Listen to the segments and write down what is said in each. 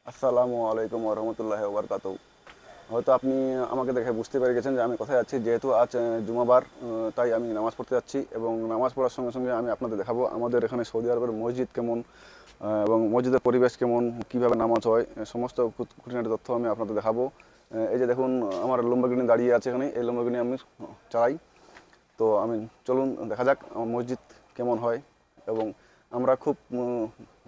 আসসালামু আলাইকুম ওরহমতুল্লাহি ওবরকাতুহু। হয়তো আপনি আমাকে দেখে বুঝতে পেরে গেছেন যে আমি কোথায় যাচ্ছি। যেহেতু আজ জুমাবার, তাই আমি নামাজ পড়তে যাচ্ছি এবং নামাজ পড়ার সঙ্গে সঙ্গে আমি আপনাদের দেখাবো আমাদের এখানে সৌদি আরবের মসজিদ কেমন, এবং মসজিদের পরিবেশ কেমন, কিভাবে নামাজ হয়, সমস্ত খুঁটিনাটি তথ্য আমি আপনাদের দেখাবো। এই যে দেখুন, আমার লম্বরগিনি দাঁড়িয়ে আছে এখানে, এই লম্বরগিনি আমি চালাই। তো আমি চলুন দেখা যাক আমার মসজিদ কেমন হয়। এবং আমরা খুব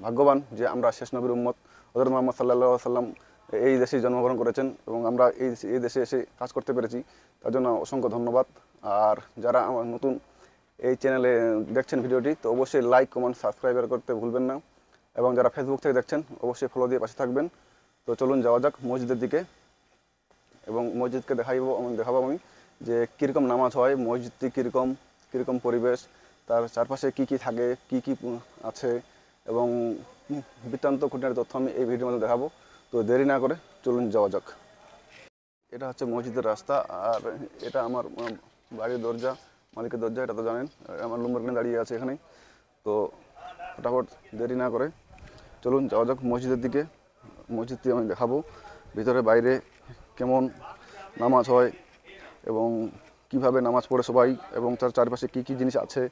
ভাগ্যবান যে আমরা শেষ নবীর উম্মত হযরত মুহাম্মদ সাল্লাল্লাহু আলাইহি সাল্লাম এই দেশে জন্মগ্রহণ করেছেন এবং আমরা এই দেশে এসে কাজ করতে পেরেছি, তার জন্য অসংখ্য ধন্যবাদ। আর যারা আমার নতুন এই চ্যানেলে দেখছেন ভিডিওটি, তো অবশ্যই লাইক কমেন্ট সাবস্ক্রাইব করতে ভুলবেন না। এবং যারা ফেসবুক থেকে দেখছেন অবশ্যই ফলো দিয়ে পাশে থাকবেন। তো চলুন যাওয়া যাক মসজিদের দিকে এবং মসজিদকে দেখাবো আমি যে কীরকম নামাজ হয়, মসজিদটি কীরকম পরিবেশ, তার চারপাশে কি কি থাকে, কি কি আছে এবং বৃত্তান্ত খুঁটিনাটি তথ্য আমি এই ভিডিওর মধ্যে দেখাবো। তো দেরি না করে চলুন যাওয়া যাক। এটা হচ্ছে মসজিদের রাস্তা, আর এটা আমার বাড়ির দরজা, মালিকের দরজা, এটা তো জানেন। আমার লম্বরগিনি দাঁড়িয়ে আছে এখানে। তো ফটাফট দেরি না করে চলুন যাওয়া যাক মসজিদের দিকে। মসজিদটি আমি দেখাবো ভিতরে বাইরে কেমন নামাজ হয় এবং কিভাবে নামাজ পড়ে সবাই, এবং তার চারপাশে কী কী জিনিস আছে,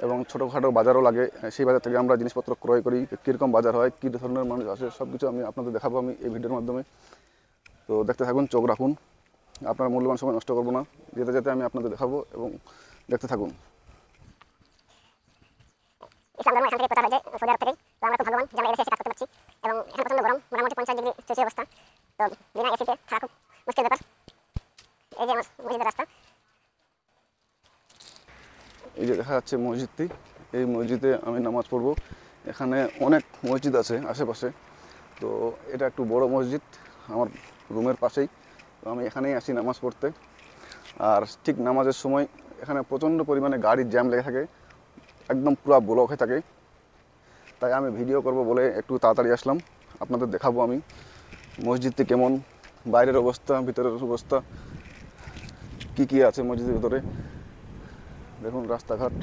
এবং ছোটোখাটো বাজারও লাগে, সেই বাজার থেকে আমরা জিনিসপত্র ক্রয় করি, কীরকম বাজার হয়, কী ধরনের মানুষ আসে, সব কিছু আমি আপনাদের দেখাবো আমি এই ভিডিওর মাধ্যমে। তো দেখতে থাকুন, চোখ রাখুন, আপনার মূল্যবান সময় নষ্ট করবো না, যেতে যেতে আমি আপনাদের দেখাবো এবং দেখতে থাকুন। ইসলাম ধর্ম এখান থেকে প্রচার হয়েছে সৌদি আরব থেকেই। তো আমরা খুব ভাগ্যবান যে আমরা এদেশে এসে কাজ করতে পারছি। এবং এখানে প্রচন্ড গরম, মোটামুটি 50 ডিগ্রি চলছে অবস্থা। তো বিনা এসিতে থাকা খুব মুশকিল ব্যাপার। এই যে আমার মসজিদের রাস্তা। এই যে দেখা যাচ্ছে মসজিদটি, এই মসজিদে আমি নামাজ পড়বো। এখানে অনেক মসজিদ আছে আশেপাশে, তো এটা একটু বড় মসজিদ আমার রুমের পাশেই। তো আমি এখানেই আসি নামাজ পড়তে। আর ঠিক নামাজের সময় এখানে প্রচণ্ড পরিমাণে গাড়ির জ্যাম লেগে থাকে, একদম পুরো ব্লক হয়ে থাকে। তাই আমি ভিডিও করব বলে একটু তাড়াতাড়ি আসলাম, আপনাদের দেখাবো আমি মসজিদটি কেমন, বাইরের অবস্থা, ভিতরের অবস্থা, কি কি আছে মসজিদের ভিতরে। দেখুন রাস্তাঘাট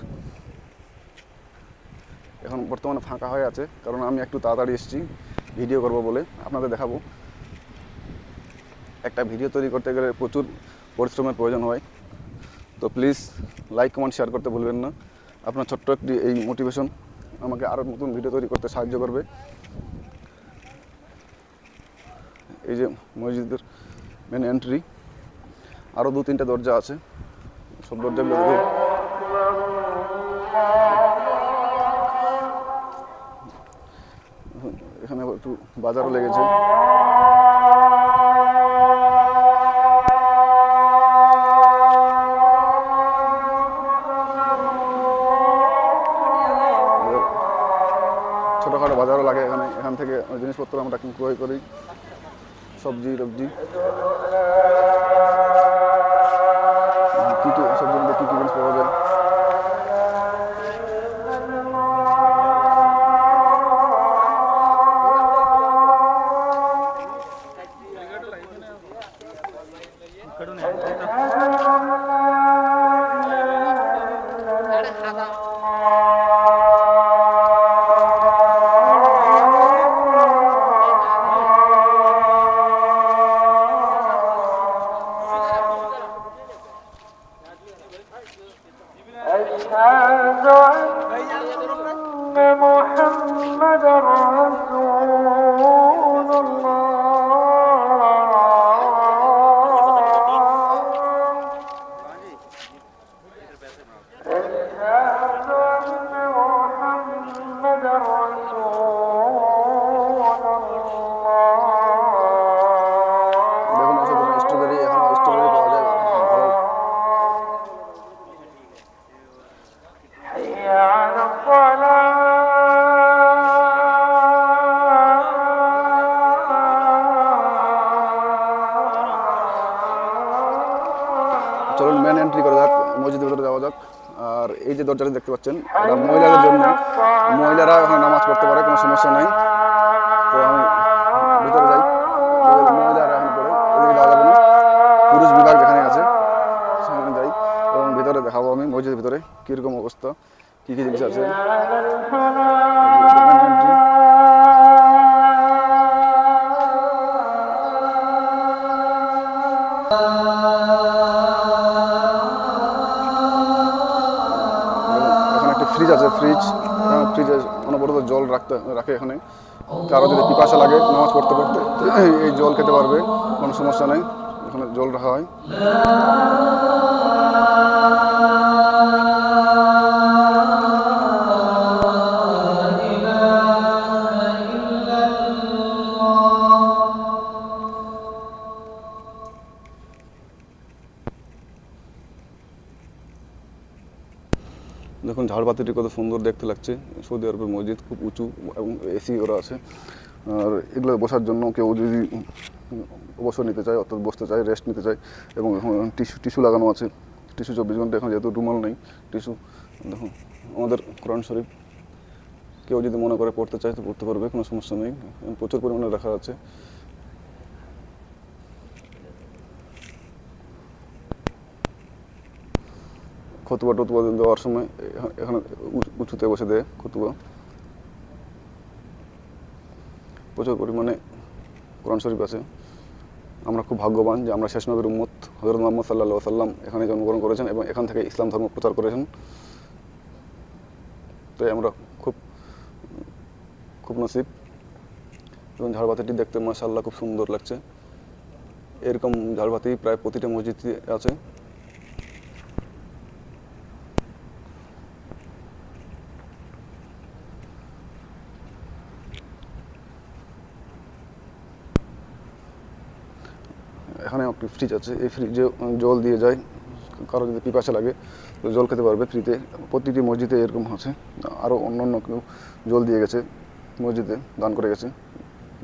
এখন বর্তমানে ফাঁকা হয়ে আছে, কারণ আমি একটু তাড়াতাড়ি এসেছি ভিডিও করব বলে, আপনাদের দেখাবো। একটা ভিডিও তৈরি করতে গেলে প্রচুর পরিশ্রমের প্রয়োজন হয়। তো প্লিজ লাইক কমেন্ট শেয়ার করতে ভুলবেন না। আপনার ছোট্ট একটি এই মোটিভেশন আমাকে আরও নতুন ভিডিও তৈরি করতে সাহায্য করবে। এই যে মসজিদের মেন এন্ট্রি, আরও 2-3টা দরজা আছে, সব দরজাগুলো দেখুন। এখানে একটু বাজারও লেগেছে। ছোটোখাটো বাজারও লাগে এখানে, এখান থেকে জিনিসপত্র আমরা ক্রয় করি, সবজি টবজি, কী কী সবজির মধ্যে কী কী জিনিস পাওয়া যায়। أشهد أن محمدا رسول দেখুন এসব স্ট্রবেরি, এখানে স্ট্রবেরি পাওয়া যায় ভালো। حي على الصلاة চলুন মেন এন্ট্রি করা যাক, মসজিদের ভিতরে যাওয়া যাক। আর এই যে দরজাটা দেখতে পাচ্ছেন, এটা মহিলাদের জন্য, মহিলারা ওখানে নামাজ পড়তে পারে, কোনো সমস্যা নেই। তো আমি ভিতরে যাই, মহিলারা এখন পড়ে, এদিকে যাওয়া যাবে না, পুরুষ বিভাগ যেখানে আছে সেখানে যাই এবং ভিতরে দেখাবো আমি মসজিদের ভিতরে কীরকম অবস্থা, কী কী জিনিস আছে। ফ্রিজ আছে, ফ্রিজে অনবরত জল রাখে এখানে। কারো যদি পিপাসা লাগে নামাজ পড়তে পড়তে তো এই জল খেতে পারবে, কোনো সমস্যা নেই। এখানে জল রাখা হয়। দেখুন ঝাড়বাতিটি কত সুন্দর দেখতে লাগছে। সৌদি আরবের মসজিদ খুব উঁচু এবং এসি ওরা আছে। আর এগুলো বসার জন্য কেউ যদি অবসর নিতে চায়, অর্থাৎ বসতে চায়, রেস্ট নিতে চায়, এবং টিস্যু লাগানো আছে। টিস্যু 24 ঘন্টা, এখন যেহেতু রুমাল নেই, টিস্যু। দেখুন আমাদের কোরআন শরীফ কেউ যদি মনে করে পড়তে চায় তো পড়তে পারবে, কোনো সমস্যা নেই। প্রচুর পরিমাণে রাখা আছে। খুতবা টুতবা দেওয়ার সময় এখানে উঁচুতে বসে দেয় খুতবা। প্রচুর পরিমাণে কোরআন শরীফ আছে। আমরা খুব ভাগ্যবান যে আমরা শেষ নবীর উম্মত হযরত মুহাম্মদ সাল্লাল্লাহু আলাইহি ওয়াসাল্লাম এখানে জন্মগ্রহণ করেছেন এবং এখান থেকে ইসলাম ধর্ম প্রচার করেছেন। তাই আমরা খুব খুব নসিব। এবং ঝাড়বাতিটি দেখতে মাশাআল্লাহ খুব সুন্দর লাগছে। এরকম ঝাড়বাতি প্রায় প্রতিটা মসজিদে আছে। এখানে একটি ফ্রিজ আছে, এই ফ্রিজে জল দিয়ে যায়। কারো যদি পিপাসা লাগে তো জল খেতে পারবে ফ্রিতে। প্রতিটি মসজিদে এরকম আছে। আরও অন্য কেউ জল দিয়ে গেছে, মসজিদে দান করে গেছে,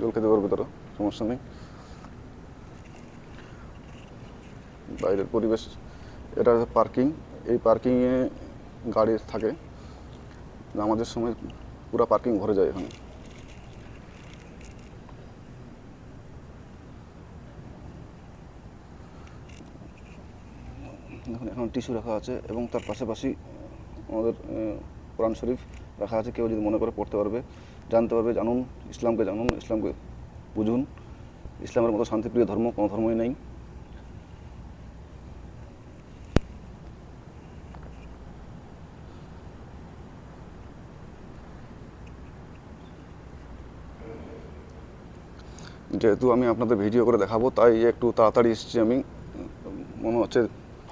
জল খেতে পারবে তারা, সমস্যা নেই। বাইরের পরিবেশ, এটা পার্কিং। এই পার্কিংয়ে গাড়ি থাকে, নামাজের সময় পুরো পার্কিং ভরে যায় এখানে। এখন টিস্যু রাখা আছে এবং তার পাশাপাশি আমাদের কোরআন শরীফ রাখা আছে। কেউ যদি মনে করে পড়তে পারবে, জানতে পারবে। জানুন, ইসলামকে বুঝুন। ইসলামের মতো শান্তিপ্রিয় ধর্ম কোনো ধর্মই নেই। যেহেতু আমি আপনাদের ভিডিও করে দেখাবো তাই একটু তাড়াতাড়ি এসেছি আমি। মনে হচ্ছে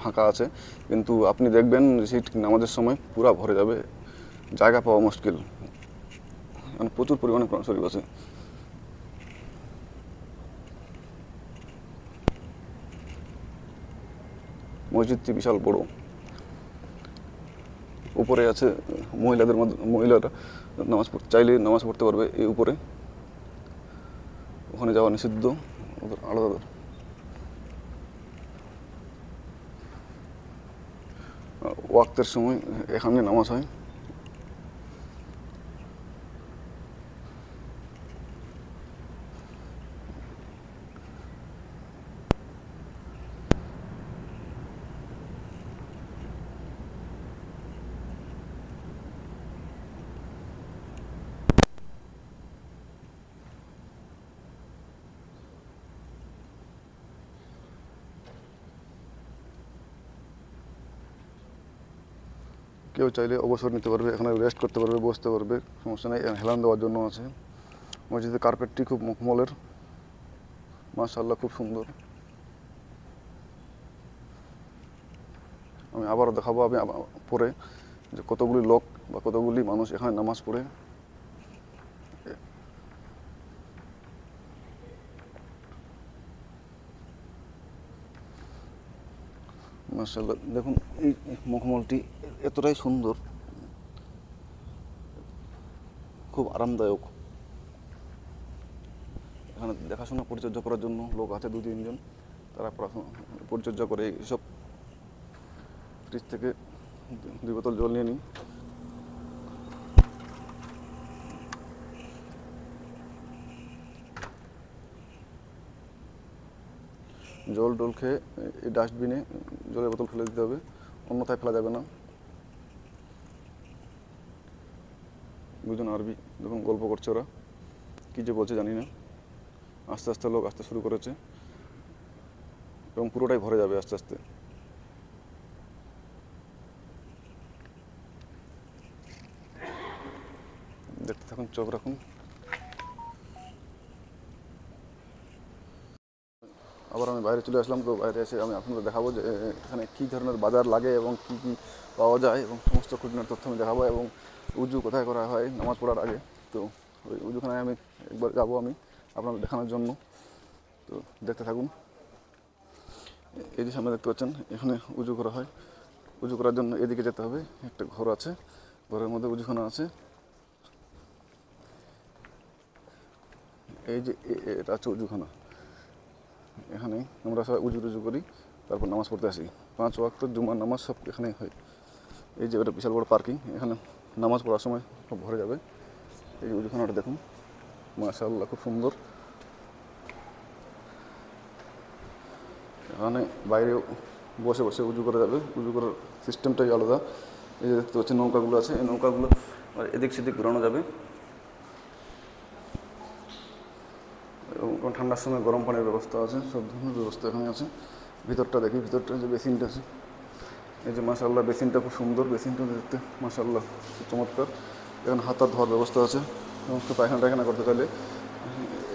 ফাঁকা আছে, কিন্তু আপনি দেখবেন সিট নামাজের সময় পুরা ভরে যাবে, জায়গা পাওয়া মুশকিল। মানে প্রচুর পরিমাণে কোরআন শরীফ আছে। মসজিদটি বিশাল বড়। উপরে আছে মহিলারা নামাজ চাইলে নামাজ পড়তে পারবে এই উপরে। ওখানে যাওয়া নিষিদ্ধ, ওদের আলাদা। ওয়াক্তের সময় এখানে নামাজ হয়। কেউ চাইলে অবসর নিতে পারবে, এখানে রেস্ট করতে পারবে, বসতে পারবে, সমস্যা নেই। হেলান দেওয়ার জন্য আছে। মসজিদের কার্পেটটি খুব মখমলের, মাশাআল্লাহ খুব সুন্দর। আমি আবারও দেখাবো আমি পরে যে কতগুলি লোক বা কতগুলি মানুষ এখানে নামাজ পড়ে। মাশাআল্লাহ দেখুন এই মখমলটি এতটাই সুন্দর, খুব আরামদায়ক। এখানে দেখাশোনা পরিচর্যা করার জন্য লোক আছে 2-3 জন, তারা পরিচর্যা করে। এইসব ফ্রিজ থেকে 2 বোতল জল নিয়ে নিই। জল খেয়ে এই ডাস্টবিনে জলের বোতল ফেলে দিতে হবে, অন্যথায় ফেলা যাবে না। দুজন আরবি দেখুন গল্প করছে, ওরা কী যে বলছে জানি না। আস্তে আস্তে লোক আসতে শুরু করেছে এবং পুরোটাই ভরে যাবে আস্তে আস্তে। থাকুন, চোখ রাখুন। আবার আমি বাইরে চলে আসলাম। তো বাইরে এসে আমি আপনাদের দেখাবো যে এখানে কী ধরনের বাজার লাগে এবং কী কী পাওয়া যায় এবং সমস্ত খুঁটিনাটি তথ্য আমি দেখাবো, এবং উজু কোথায় করা হয় নামাজ পড়ার আগে। তো ওই উজুখানায় আমি একবার যাবো আমি আপনাদের দেখানোর জন্য। তো দেখতে থাকুন। এই যে সামনে দেখতে পাচ্ছেন, এখানে উজু করা হয়। উজু করার জন্য এদিকে যেতে হবে, একটা ঘর আছে, ঘরের মধ্যে উজুখানা আছে। এই যে এটা হচ্ছে উজুখানা। এখানে আমরা সবাই উজু করি, তারপর নামাজ পড়তে আসি। 5 ওয়াক্ত জুমার নামাজ সব এখানেই হয়। এই যে এটা বিশাল বড় পার্কিং, এখানে নামাজ পড়ার সময় সব ভরে যাবে। এই যে উজুখানাটা দেখুন, মাশাআল্লাহ খুব সুন্দর। এখানে বাইরেও বসে বসে উজু করা যাবে, উজু করার সিস্টেমটাই আলাদা। এই যে দেখতে পাচ্ছেন নৌকাগুলো আছে, এই নৌকাগুলো এদিক সেদিক ঘোরানো যাবে। এবং ঠান্ডার সময় গরম পানির ব্যবস্থা আছে, সব ধরনের ব্যবস্থা এখানে আছে। ভিতরটা দেখি, ভিতরটা যে বেসিনটা আছে, এই যে মাশাআল্লাহ বেসিনটা খুব সুন্দর। বেসিনটা দেখতে মাশাআল্লাহ খুব চমৎকার। এখানে হাত ধোয়ার ব্যবস্থা আছে, এবং পায়খানা টায়খানা করতে চাইলে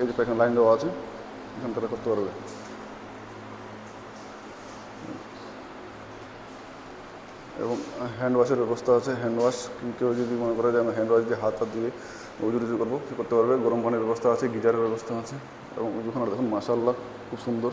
এই যে পায়খানা লাইন দেওয়া আছে, এখান তারা করতে পারবে। এবং হ্যান্ড ওয়াশের ব্যবস্থা আছে। হ্যান্ড ওয়াশ কেউ যদি মনে করে যে আমি হ্যান্ড ওয়াশ দিয়ে হাত দিয়ে উজু করবো, সে করতে পারবে। গরম পানির ব্যবস্থা আছে, গিজারের ব্যবস্থা আছে। এবং উজুখানা দেখুন মাশাআল্লাহ খুব সুন্দর।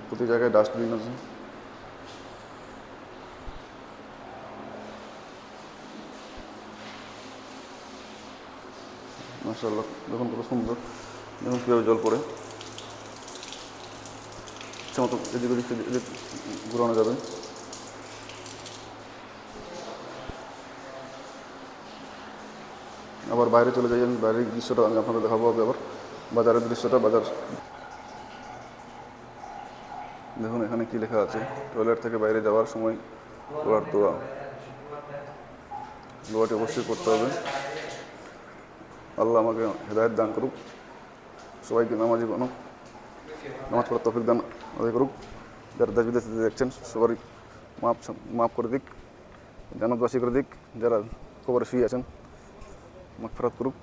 প্রতি জায়গায় ডাস্টবিন আছে। মাশাআল্লাহ দেখুন কত সুন্দর। দেখুন কীভাবে জল পড়ে, ইচ্ছা মতো এদিক ওদিক এদিক ঘুরানো যাবে। আবার বাইরে চলে যাই, আমি বাইরের দৃশ্যটা আমি আপনাদের দেখাবো। আবার বাজারের দৃশ্যটা, বাজার দেখুন এখানে কি লেখা আছে। টয়লেট থেকে বাইরে যাওয়ার সময় পড়ার দোয়া, দোয়াটি অবশ্যই করতে হবে। আল্লাহ আমাকে হেদায়েত দান করুক, সবাইকে নামাজি বানুক, নামাজ পড়ার তৌফিক দান আদায় করুক। যারা দেশ বিদেশে দেখছেন সবারই মাফ করে দিক, জান্নাতবাসী করে দিক। যারা কবরে শুয়ে আছেন মাগফিরাত করুক।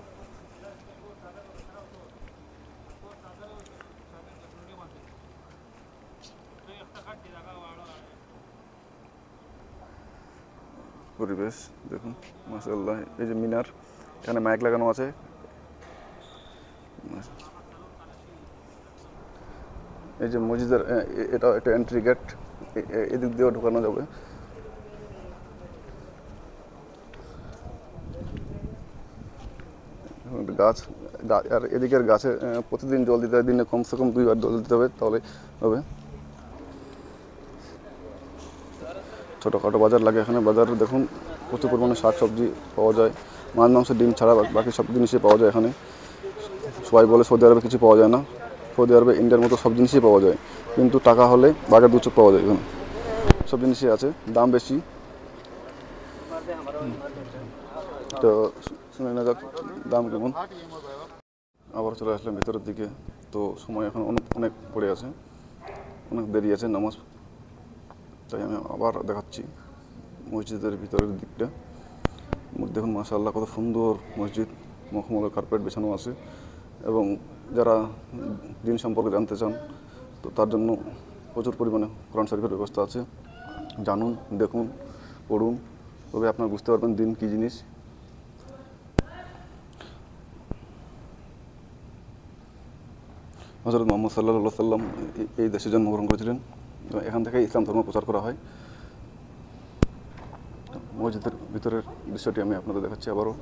পরিবেশ দেখুন মাশাআল্লাহ। এই যে মিনার, এখানে মাইক লাগানো আছে। এই যে মসজিদের এটা একটা এন্ট্রি গেট, এদিক দিয়েও ঢোকানো যাবে। গাছ, আর এদিকের গাছে প্রতিদিন জল দিতে হয়, দিনে কমসে কম 2 বার জল দিতে হবে, তাহলে হবে। ছোটোখাটো বাজার লাগে এখানে। বাজার দেখুন প্রচুর পরিমাণে শাক সবজি পাওয়া যায়, মাছ মাংস ডিম ছাড়া বাকি সব জিনিসই পাওয়া যায় এখানে। সবাই বলে সৌদি আরবে কিছু পাওয়া যায় না। সৌদি আরবে ইন্ডিয়ার মতো সব জিনিসই পাওয়া যায়, কিন্তু টাকা হলে বাঘের 2 চোখ পাওয়া যায়। এখানে সব জিনিসই আছে, দাম বেশি। তো শুনে না যাক দাম কেমন। আবার চলে আসলাম ভিতরের দিকে। তো সময় এখন অনেক পড়ে আছে, অনেক দেরি আছে নামাজ, তাই আমি আবার দেখাচ্ছি মসজিদের ভিতরের দিকটা। দেখুন মাশাআল্লাহ কত সুন্দর মসজিদ, মখমলের কার্পেট বিছানো আছে। এবং যারা দিন সম্পর্কে জানতে চান, তো তার জন্য প্রচুর পরিমাণে কোরআন শরীফের ব্যবস্থা আছে। জানুন, দেখুন, পড়ুন, তবে আপনারা বুঝতে পারবেন দিন কী জিনিস। হযরত মুহাম্মদ সাল্লাল্লাহু আলাইহি সাল্লাম এই দেশে জন্মগ্রহণ করেছিলেন। এখান থেকে ইসলাম ধর্ম প্রচার করা হয়। মসজিদের ভিতরের দৃশ্যটি আমি আপনাদের দেখাচ্ছি আবারও।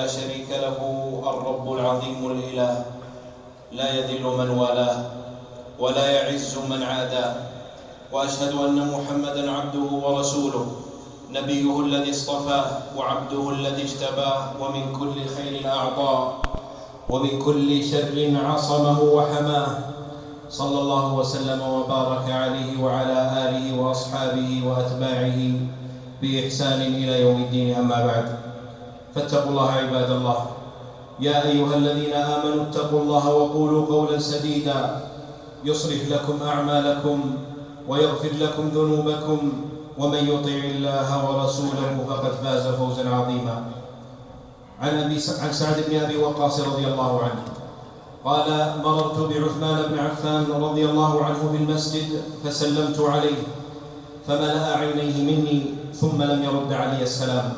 لا شريك له الرب العظيم الإله لا يذل من والاه ولا يعز من عاداه وأشهد أن محمدًا عبده ورسوله نبيه الذي اصطفاه وعبده الذي اجتباه ومن كل خير أعطاه ومن كل شر عصمه وحماه صلى الله وسلم وبارك عليه وعلى آله وأصحابه وأتباعه بإحسان إلى يوم الدين. أما بعد، فاتقوا الله عباد الله. يا أيها الذين آمنوا اتقوا الله وقولوا قولا سديدا يصلح لكم أعمالكم ويغفر لكم ذنوبكم ومن يطع الله ورسوله فقد فاز فوزا عظيما. عن سعد بن أبي وقاص رضي الله عنه قال: مررت بعثمان بن عفان رضي الله عنه في المسجد فسلمت عليه فملأ عينيه مني ثم لم يرد علي السلام،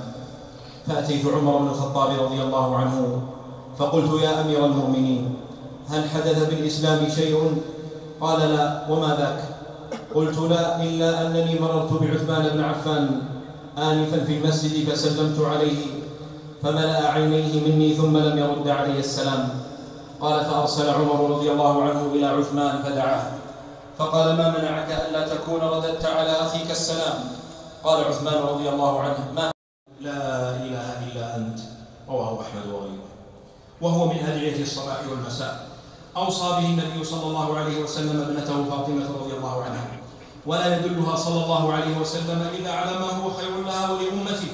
فأتيت عمر بن الخطاب رضي الله عنه فقلت: يا أمير المؤمنين، هل حدث في الإسلام شيء؟ قال: لا. وما ذاك؟ قلت: لا، إلا أنني مررت بعثمان بن عفان آنفا في المسجد فسلمت عليه فملأ عينيه مني ثم لم يرد علي السلام. قال: فأرسل عمر رضي الله عنه إلى عثمان فدعاه فقال: ما منعك ألا تكون رددت على أخيك السلام؟ قال عثمان رضي الله عنه: ما لا إله إلا أنت. رواه أحمد وغيره. وهو من أدعية الصباح والمساء. أوصى به النبي صلى الله عليه وسلم ابنته فاطمة رضي الله عنها، ولا يدلها صلى الله عليه وسلم إلا على ما هو خير لها ولأمته،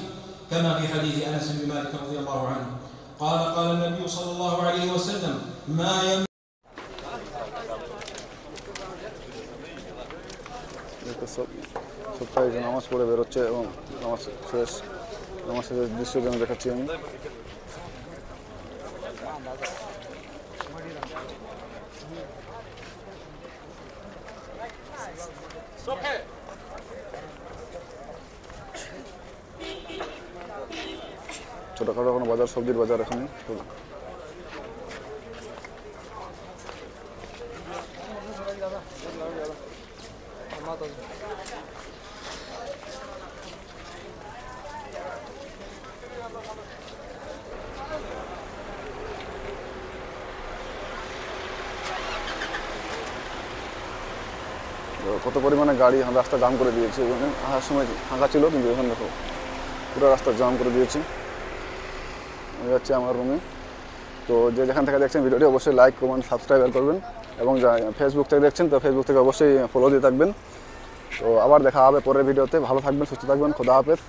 كما في حديث أنس بن مالك رضي الله عنه قال: قال النبي صلى الله عليه وسلم: ما সপ্তাহে যে নামাজ পড়ে বেরোচ্ছে এবং নামাজ শেষের দৃশ্য যেন দেখাচ্ছি আমি। ছোটখাটো কোনো বাজার, সবজির বাজার এখানে। কত পরিমাণে গাড়ি রাস্তা জাম করে দিয়েছে। আসার সময় ফাঁকা ছিল, কিন্তু এখন দেখো পুরো রাস্তা জাম করে দিয়েছে। আমি যাচ্ছি আমার রুমে। তো যে যেখান থেকে দেখছেন ভিডিওটি অবশ্যই লাইক, কমেন্ট, সাবস্ক্রাইব করবেন, এবং যা ফেসবুক থেকে দেখছেন তো ফেসবুক থেকে অবশ্যই ফলো দিয়ে থাকবেন। তো আবার দেখা হবে পরের ভিডিওতে। ভালো থাকবেন, সুস্থ থাকবেন। খোদা হাফেজ।